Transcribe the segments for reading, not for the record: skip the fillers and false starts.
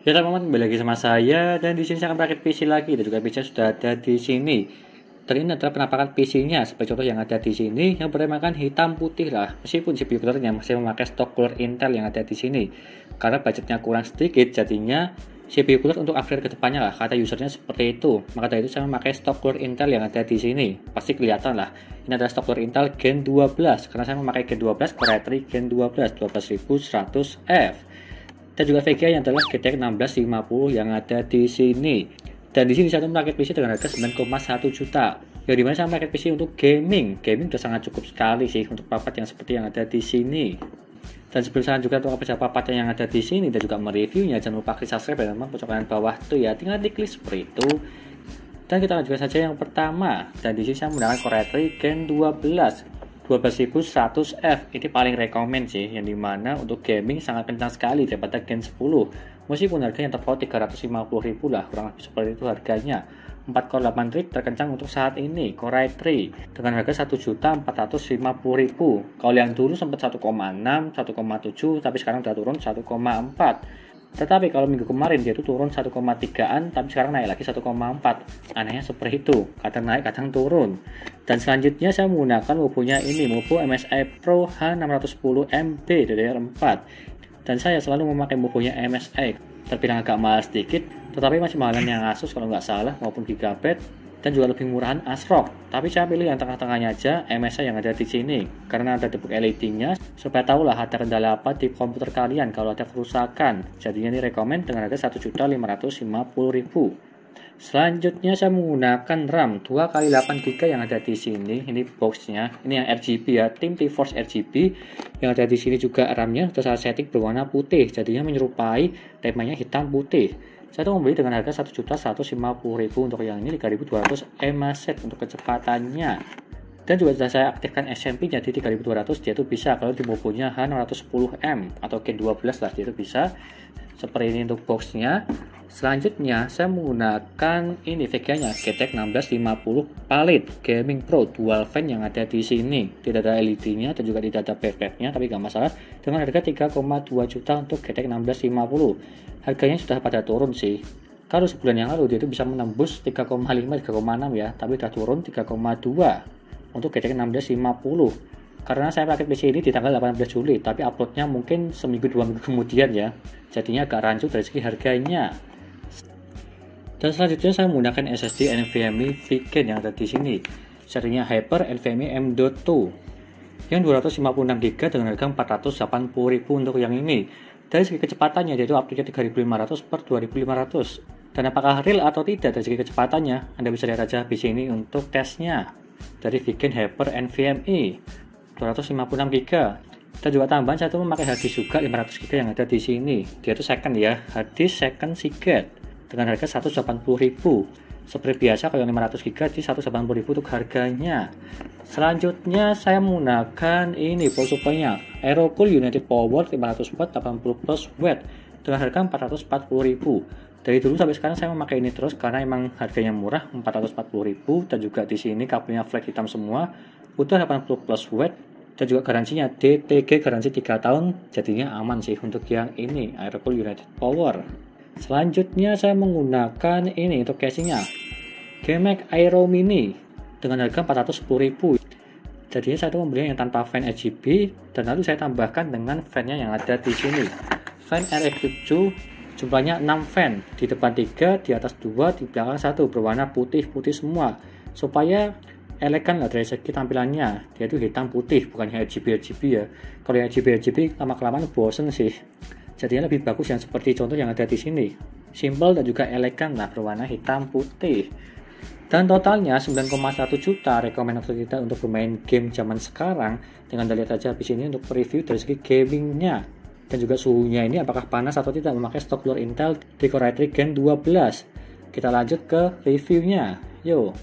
Ya teman-teman, kembali lagi sama saya dan di sini saya akan merakit PC lagi dan juga PC sudah ada di sini. Dan ini adalah penampakan PC-nya seperti contoh yang ada di sini yang bertemakan hitam putih lah. Meskipun CPU coolernya masih memakai stok cooler Intel yang ada di sini. Karena budgetnya kurang sedikit, jadinya CPU cooler untuk upgrade ke depannya lah. Kata usernya seperti itu. Maka dari itu saya memakai stok cooler Intel yang ada di sini. Pasti kelihatan lah. Ini adalah stok cooler Intel Gen 12 karena saya memakai Gen 12 Core i3 Gen 12 12100F. Dan juga VGA yang adalah GTX 1650 yang ada di sini. Dan di sini saya merakit PC dengan harga 9,1 juta. Yang dimana saya merakit PC untuk gaming. Gaming sudah sangat cukup sekali sih untuk papat yang seperti yang ada di sini. Dan sebelum saya juga untuk papat yang ada di sini dan juga mereviewnya, jangan lupa klik subscribe dan teman pojok kanan bawah tuh ya, tinggal diklik seperti itu. Dan kita lanjutkan saja yang pertama. Dan di sini saya menggunakan Core i3 Gen 12 12100F. Ini paling rekomend sih, yang dimana untuk gaming sangat kencang sekali daripada Gen 10. Meskipun harganya terpaut 350.000 lah, kurang lebih seperti itu harganya. 4 core 8 thread terkencang untuk saat ini, Core i3 dengan harga 1.450.000. Kalau yang dulu sempat 1,6, 1,7, tapi sekarang udah turun 1,4. Tetapi kalau minggu kemarin dia itu turun 1,3an, tapi sekarang naik lagi 1,4. Anehnya seperti itu, kadang naik kadang turun. Dan selanjutnya saya menggunakan mobonya ini, mobo MSI Pro H610MB DDR4. Dan saya selalu memakai mobonya MSI, terbilang agak mahal sedikit, tetapi masih mahalan yang Asus kalau nggak salah, maupun Gigabyte, dan juga lebih murahan ASRock. Tapi saya pilih yang tengah-tengahnya aja, MSI yang ada di sini, karena ada debug LED-nya, supaya tahulah ada kendala apa di komputer kalian kalau ada kerusakan. Jadinya ini rekomend dengan harga 1.550.000. Selanjutnya saya menggunakan RAM 2x8GB yang ada di sini. Ini boxnya, ini yang RGB ya, Tim T-Force RGB yang ada di sini juga. RAM-nya sudah saya setting berwarna putih, jadinya menyerupai temanya hitam putih. Saya tuh membeli dengan harga 1.150.000 untuk yang ini, 3.200 mAh untuk kecepatannya. Dan juga sudah saya aktifkan SMP-nya di 3.200, dia itu bisa kalau di mobonya H610M atau Gen 12 lah, dia itu bisa. Seperti ini untuk boxnya. Selanjutnya saya menggunakan ini VGA-nya GTX 1650 Palit Gaming Pro Dual Fan yang ada di sini. Tidak ada LED-nya dan juga tidak ada backpack-nya, tapi nggak masalah. Dengan harga 3,2 juta untuk GTX 1650. Harganya sudah pada turun sih. Kalau sebulan yang lalu dia itu bisa menembus 3,5 3,6 ya, tapi sudah turun 3,2 untuk GTX 1650. Karena saya pakai PC ini di tanggal 18 Juli, tapi uploadnya mungkin seminggu 2 minggu kemudian ya. Jadinya agak rancu dari segi harganya. Dan selanjutnya saya menggunakan SSD NVMe Vigen yang ada di sini. Serinya Hyper NVMe M.2 yang 256GB dengan harga 480.000 untuk yang ini. Dari segi kecepatannya yaitu uploadnya 3500 per 2500. Dan apakah real atau tidak dari segi kecepatannya? Anda bisa lihat aja PC ini untuk tesnya. Dari Vigen Hyper NVMe 256GB. Dan juga tambahan saya tuh memakai harddisk juga 500GB yang ada di sini. Dia itu second ya, harddisk second Seagate dengan harga 180.000. Seperti biasa kalau yang 500GB di 180.000 untuk harganya. Selanjutnya saya menggunakan ini power supply-nya Aerocool United Power 500W 80+ watt dengan harga 440.000. Dari dulu sampai sekarang saya memakai ini terus karena emang harganya murah, 440.000. Dan juga di sini kabelnya flat hitam semua, udah 80+ watt. Dan juga garansinya DTG, garansi 3 tahun, jadinya aman sih untuk yang ini Aerocool United Power. Selanjutnya saya menggunakan ini untuk casingnya GMAX Aero Mini dengan harga 410.000. Jadinya saya tuh membeli yang tanpa fan RGB, dan lalu saya tambahkan dengan fan-nya yang ada di sini. Fan RX7 jumlahnya 6 fan, di depan 3, di atas 2, di belakang 1, berwarna putih-putih semua supaya elegan lah dari segi tampilannya. Dia itu hitam putih, bukannya RGB ya. Kalau yang RGB lama-kelamaan bosen sih. Jadinya lebih bagus yang seperti contoh yang ada di sini. Simple dan juga elegan lah, berwarna hitam putih. Dan totalnya 9,1 juta. Rekomend untuk kita untuk bermain game zaman sekarang. Dengan lihat aja habis ini untuk review dari segi gamingnya. Dan juga suhunya ini apakah panas atau tidak, memakai stok cooler Intel di Core i3 Gen 12. Kita lanjut ke reviewnya. Yuk.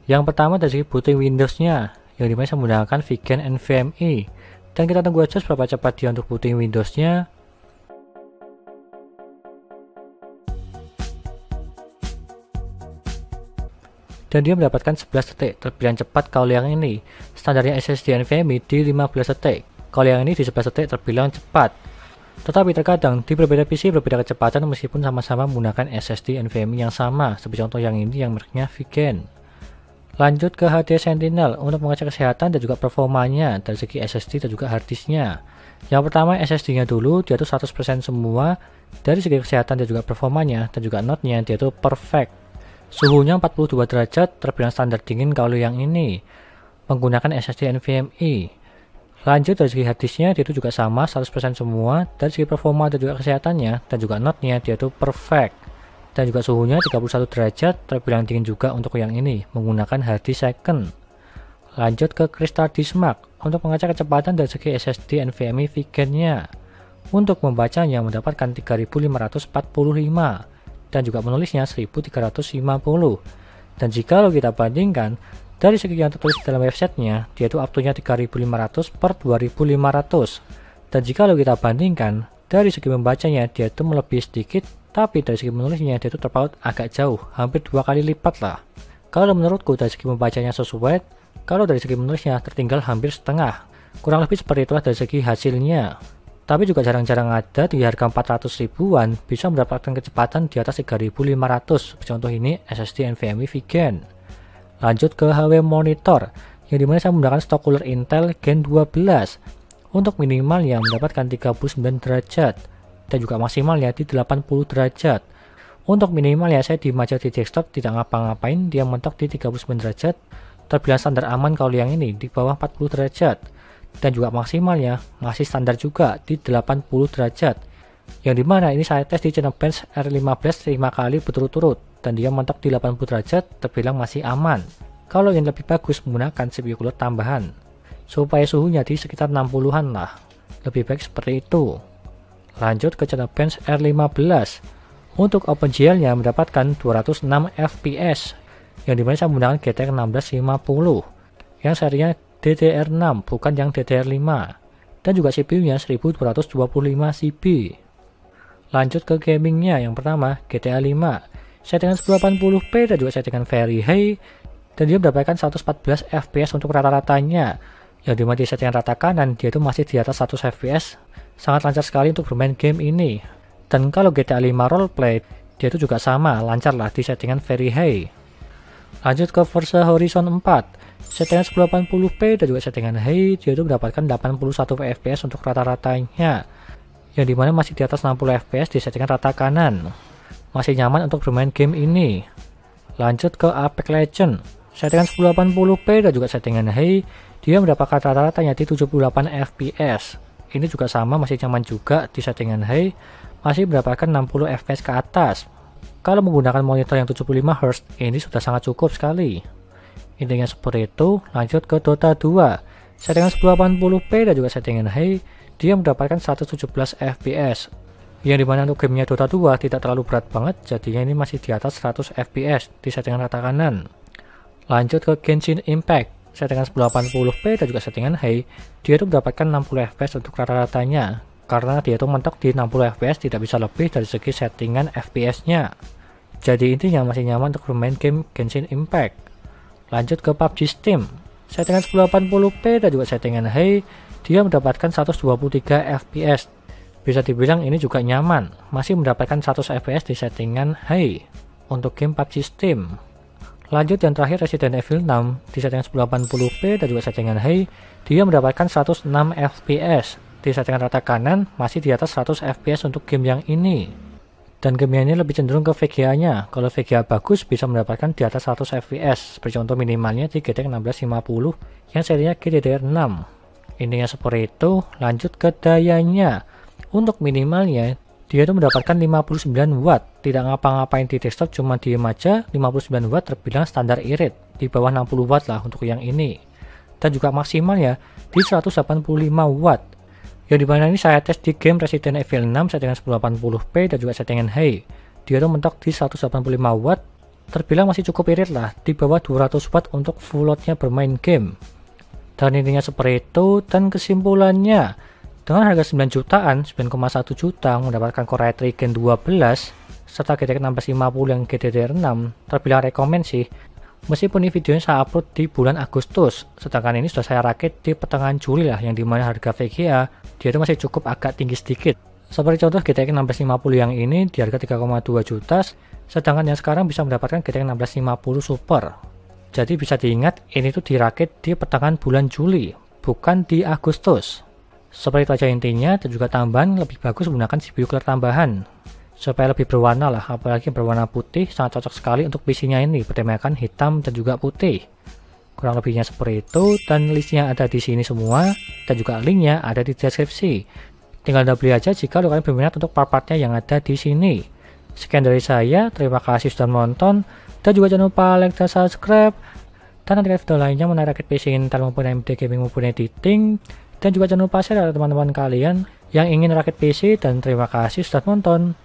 Yang pertama dari segi booting Windows-nya, yang dimana saya menggunakan Vigen NVMe. Dan kita tunggu aja seberapa cepat dia untuk booting Windows-nya. Dan dia mendapatkan 11 detik terbilang cepat kalau yang ini. Standarnya SSD NVMe di 15 detik. Kalau yang ini di 11 detik terbilang cepat. Tetapi terkadang di berbeda PC berbeda kecepatan meskipun sama-sama menggunakan SSD NVMe yang sama. Seperti contoh yang ini yang mereknya Vigen. Lanjut ke HD Sentinel untuk mengecek kesehatan dan juga performanya dari segi SSD dan juga harddisknya. Yang pertama SSD-nya dulu, dia tuh 100% semua. Dari segi kesehatan dan juga performanya dan juga notnya dia tuh perfect. Suhunya 42 derajat, terbilang standar dingin kalau yang ini. Menggunakan SSD NVMe. Lanjut dari segi harddisknya dia itu juga sama 100% semua. Dari segi performa dan juga kesehatannya dan juga notnya dia itu perfect. Dan juga suhunya 31 derajat, terbilang dingin juga untuk yang ini. Menggunakan harddisk second. Lanjut ke Crystal Disk Mark untuk mengecek kecepatan dari segi SSD NVMe Vigen-nya. Untuk membacanya mendapatkan 3545. Dan juga menulisnya 1350. Dan jika kita bandingkan dari segi yang tertulis dalam websitenya, dia itu up-to-nya 3500 per 2500. Dan jika kita bandingkan dari segi membacanya, dia itu melebihi sedikit, tapi dari segi menulisnya dia itu terpaut agak jauh, hampir 2 kali lipat lah. Kalau menurutku dari segi membacanya sesuai, kalau dari segi menulisnya tertinggal hampir setengah. Kurang lebih seperti itulah dari segi hasilnya. Tapi juga jarang-jarang ada di harga 400 ribuan bisa mendapatkan kecepatan di atas 3500. Contoh ini SSD NVMe Vigen. Lanjut ke HW monitor, yang dimana saya menggunakan stok cooler Intel Gen 12. Untuk minimalnya mendapatkan 39 derajat dan juga maksimalnya di 80 derajat. Untuk minimalnya saya dimajah di desktop tidak ngapa-ngapain, dia mentok di 39 derajat. Terbilang standar aman kalau yang ini di bawah 40 derajat. Dan juga maksimalnya masih standar juga di 80 derajat, yang dimana ini saya tes di Cinebench R15 5 kali berturut-turut dan dia mentok di 80 derajat, terbilang masih aman. Kalau yang lebih bagus menggunakan CPU cooler tambahan supaya suhunya di sekitar 60-an lah, lebih baik seperti itu. Lanjut ke Cinebench R15 untuk OpenGL nya mendapatkan 206 fps, yang dimana saya menggunakan GTX 1650 yang serinya DDR6 bukan yang DDR5, dan juga CPU-nya 1225 CB. Lanjut ke gamingnya, yang pertama GTA 5 settingan 1080p dan juga settingan very high, dan dia mendapatkan 114 fps untuk rata-ratanya, yang dimana di settingan rata kanan dia itu masih di atas 100 fps, sangat lancar sekali untuk bermain game ini. Dan kalau GTA 5 roleplay dia itu juga sama lancar lah di settingan very high. Lanjut ke Forza Horizon 4 settingan 1080p dan juga settingan high, dia itu mendapatkan 81 fps untuk rata-ratanya, yang dimana masih di atas 60 fps di settingan rata kanan, masih nyaman untuk bermain game ini. Lanjut ke Apex Legends settingan 1080p dan juga settingan high, dia mendapatkan rata-ratanya di 78 fps. Ini juga sama masih nyaman juga di settingan high, masih mendapatkan 60 fps ke atas. Kalau menggunakan monitor yang 75Hz ini sudah sangat cukup sekali. Intinya seperti itu. Lanjut ke Dota 2 settingan 1080p dan juga settingan high, dia mendapatkan 117 fps, yang dimana untuk gamenya Dota 2 tidak terlalu berat banget, jadinya ini masih di atas 100 fps di settingan rata kanan. Lanjut ke Genshin Impact settingan 1080p dan juga settingan high, dia itu mendapatkan 60 fps untuk rata-ratanya, karena dia itu mentok di 60 fps, tidak bisa lebih dari segi settingan fps nya. Jadi intinya masih nyaman untuk bermain game Genshin Impact. Lanjut ke PUBG Steam settingan 1080p dan juga settingan high, dia mendapatkan 123 fps. Bisa dibilang ini juga nyaman, masih mendapatkan 100 fps di settingan high untuk game PUBG Steam. Lanjut yang terakhir Resident Evil 6 di settingan 1080p dan juga settingan high, dia mendapatkan 106 fps. Di settingan rata kanan masih di atas 100 fps untuk game yang ini. Dan game ini lebih cenderung ke VGA nya. Kalau VGA bagus bisa mendapatkan di atas 100 fps. Seperti contoh minimalnya di GTX 1650 yang serinya GDDR6. Intinya seperti itu. Lanjut ke dayanya. Untuk minimalnya dia itu mendapatkan 59 watt. Tidak ngapa-ngapain di desktop, cuma diem aja. 59 watt terbilang standar irit. Di bawah 60 watt lah untuk yang ini. Dan juga maksimalnya di 185 watt. Yang dimana ini saya tes di game Resident Evil 6 settingan 1080p dan juga settingan high. Dia tuh mentok di 185 watt terbilang masih cukup irit lah, di bawah 200 watt untuk full loadnya bermain game. Dan intinya seperti itu, dan kesimpulannya, dengan harga 9 jutaan, 9,1 juta mendapatkan Core i3 Gen 12 serta GTX 1650 yang GDDR6, terbilang rekomen sih. Meskipun ini videonya saya upload di bulan Agustus, sedangkan ini sudah saya rakit di pertengahan Juli lah, yang dimana harga VGA dia itu masih cukup agak tinggi sedikit. Seperti contoh GTX 1650 yang ini di harga 3,2 juta, sedangkan yang sekarang bisa mendapatkan GTX 1650 Super. Jadi bisa diingat ini tuh dirakit di pertengahan bulan Juli, bukan di Agustus. Seperti itu aja intinya, dan juga tambahan lebih bagus menggunakan CPU clear tambahan supaya lebih berwarna lah, apalagi berwarna putih sangat cocok sekali untuk PC-nya ini, bertemakan hitam dan juga putih. Kurang lebihnya seperti itu, dan listnya ada di sini semua, dan juga linknya ada di deskripsi. Tinggal Anda beli aja jika kalian berminat untuk part-partnya yang ada di sini. Sekian dari saya, terima kasih sudah menonton, dan juga jangan lupa like dan subscribe, dan nanti video lainnya mengenai rakit PC Intel maupun AMD gaming maupun editing. Dan juga jangan lupa share ke teman-teman kalian yang ingin rakit PC, dan terima kasih sudah nonton.